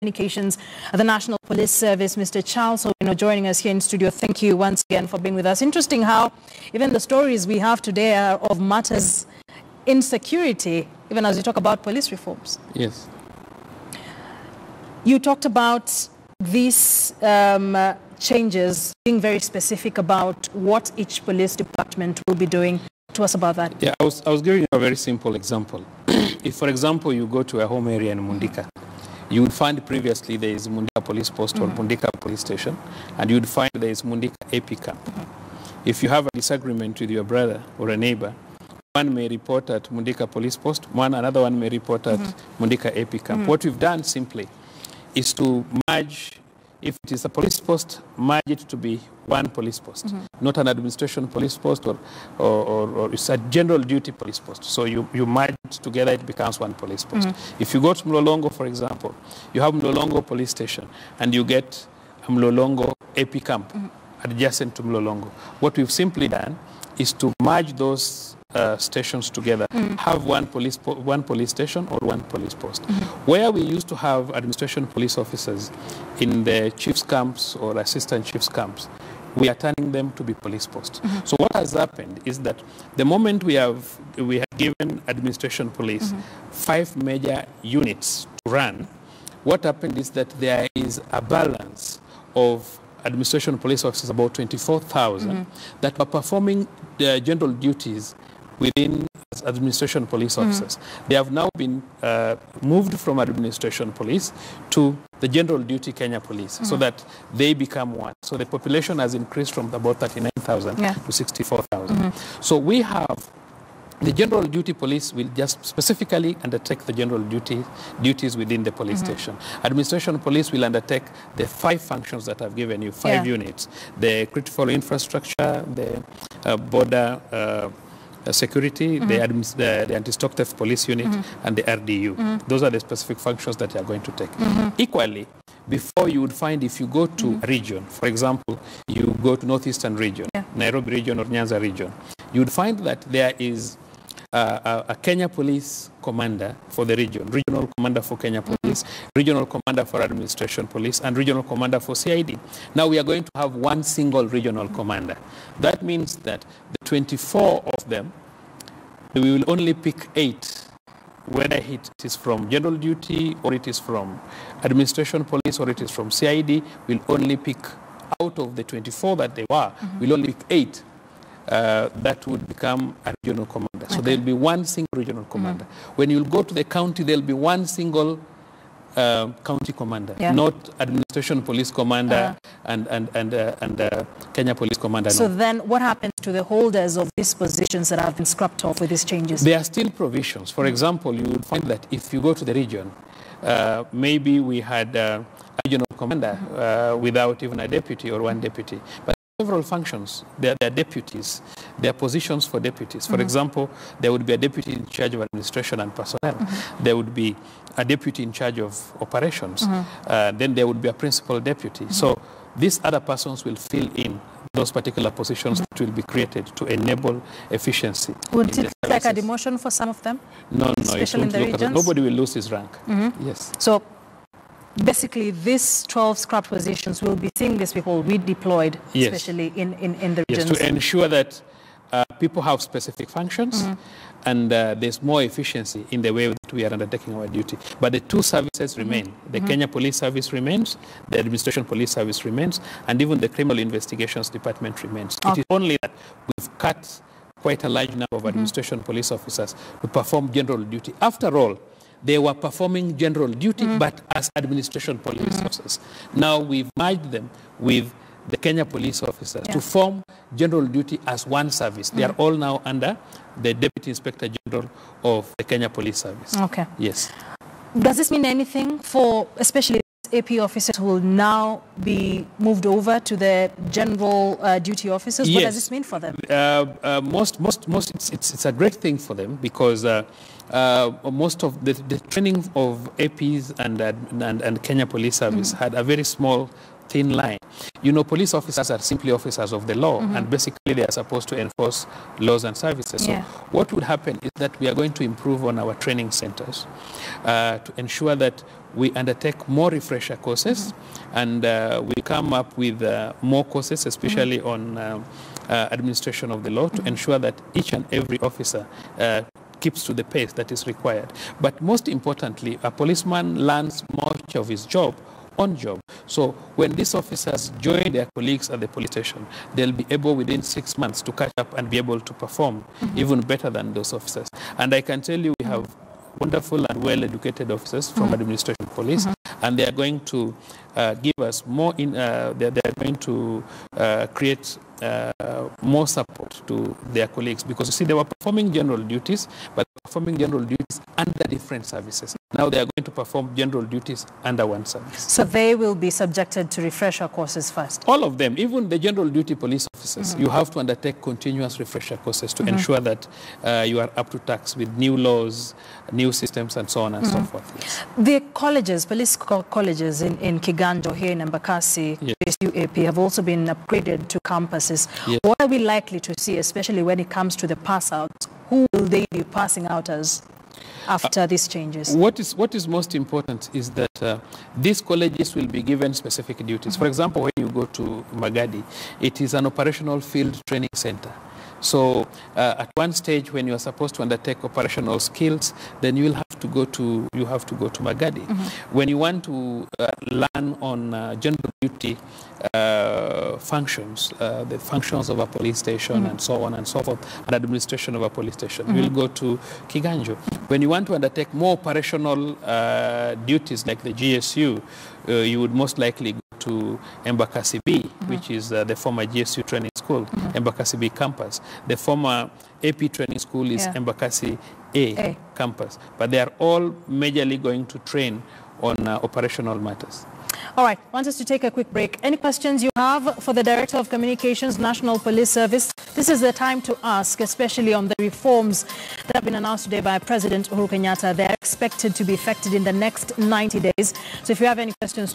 Communications at the National Police Service, Mr. Charles Owino, joining us here in studio. Thank you once again for being with us. Interesting how even the stories we have today are of matters insecurity, even as we talk about police reforms. Yes. You talked about these changes, being very specific about what each police department will be doing. To us about that. Yeah, I was giving you a very simple example. If, for example, you go to a home area in Mundika, you would find previously there is Mundika Police Post or Mundika Police Station, and you would find there is Mundika AP Camp. If you have a disagreement with your brother or a neighbor, one may report at Mundika Police Post, another one may report at Mundika AP Camp. What we've done simply is to merge, if it is a police post, merge it to be one police post, not an administration police post or it's a general duty police post. So you merge it together, it becomes one police post. If you go to Mlolongo, for example, you have Mlolongo Police Station and you get a Mlolongo AP Camp adjacent to Mlolongo. What we've simply done is to merge those stations together, have one police station or one police post. Where we used to have administration police officers in the chief's camps or assistant chief's camps, we are turning them to be police posts. So what has happened is that the moment we have given administration police 5 major units to run, what happened is that there is a balance of administration police officers, about 24,000, that were performing their general duties within administration police officers. They have now been moved from administration police to the general duty Kenya Police, so that they become one. So the population has increased from about 39,000 to 64,000. So we have the general duty police will just specifically undertake the general duties within the police station. Administration police will undertake the 5 functions that I've given you, 5 units: the critical infrastructure, the border security, the anti-stock theft police unit, and the RDU. Those are the specific functions that you are going to take. Equally, before you would find, if you go to a region, for example, you go to Northeastern region, Nairobi region or Nyanza region, you would find that there is a Kenya Police commander for the region, regional commander for Kenya Police, regional commander for administration police, and regional commander for CID. Now we are going to have one single regional commander. That means that the 24 of them, we will only pick 8, whether it is from general duty or it is from administration police or it is from CID. We'll only pick out of the 24 that they were, we'll only pick 8 that would become a regional commander. So there'll be one single regional commander. When you'll go to the county, there'll be one single county commander, not administration police commander and Kenya Police commander. So then what happens to the holders of these positions that have been scrapped off with these changes? There are still provisions. For example, you would find that if you go to the region, maybe we had a regional commander without even a deputy or one deputy. But several functions, there are deputies, there are positions for deputies. For example, there would be a deputy in charge of administration and personnel. There would be a deputy in charge of operations. Then there would be a principal deputy. So these other persons will fill in those particular positions that will be created to enable efficiency. Would it look like a demotion for some of them? No, especially in the regions? Nobody will lose his rank. Yes. So basically, these 12 scrapped positions will be seeing these people redeployed, especially in the regions. Yes, to ensure that people have specific functions and there's more efficiency in the way that we are undertaking our duty. But the 2 services remain. The Kenya Police Service remains, the Administration Police Service remains, and even the Criminal Investigations Department remains. It is only that we've cut quite a large number of administration police officers to perform general duty. After all, they were performing general duty, but as administration police officers. Now we've merged them with the Kenya police officers to form general duty as one service. They are all now under the Deputy Inspector General of the Kenya Police Service. Okay. Yes. Does this mean anything for especially AP officers who will now be moved over to the general duty officers? Yes. What does this mean for them? It's a great thing for them because most of the training of APs and Kenya Police Service had a very small thin line. You know, police officers are simply officers of the law, and basically they are supposed to enforce laws and services. So what would happen is that we are going to improve on our training centers to ensure that we undertake more refresher courses, and we come up with more courses, especially on administration of the law, to ensure that each and every officer keeps to the pace that is required. But most importantly, a policeman learns much of his job on job. So when these officers join their colleagues at the police station, they'll be able within 6 months to catch up and be able to perform even better than those officers. And I can tell you we have wonderful and well-educated officers from administration police, and they are going to give us more, they are going to create more support to their colleagues, because you see they were performing general duties, but performing general duties under different services. Now they are going to perform general duties under one service. So they will be subjected to refresher courses first? All of them, even the general duty police officers, you have to undertake continuous refresher courses to ensure that you are up to tax with new laws, new systems, and so on and so forth. Yes. The colleges, police colleges in Kiganjo, here in Embakasi, UAP, have also been upgraded to campuses. Yes. What are we likely to see, especially when it comes to the pass out? Who will they be passing out as after these changes? What is most important is that these colleges will be given specific duties. For example, when you go to Magadi, it is an operational field training center. So at one stage, when you are supposed to undertake operational skills, then you will have to go to Magadi. When you want to learn on general duty functions, the functions of a police station and so on and so forth, and administration of a police station, you will go to Kiganjo. When you want to undertake more operational duties like the GSU, you would most likely go to Embakasi B, which is the former GSU training school, Embakasi B campus. The former AP training school is Embakasi A campus. But they are all majorly going to train on operational matters. All right, I want us to take a quick break. Any questions you have for the Director of Communications, National Police Service? This is the time to ask, especially on the reforms that have been announced today by President Uhuru Kenyatta. They're expected to be effected in the next 90 days. So if you have any questions,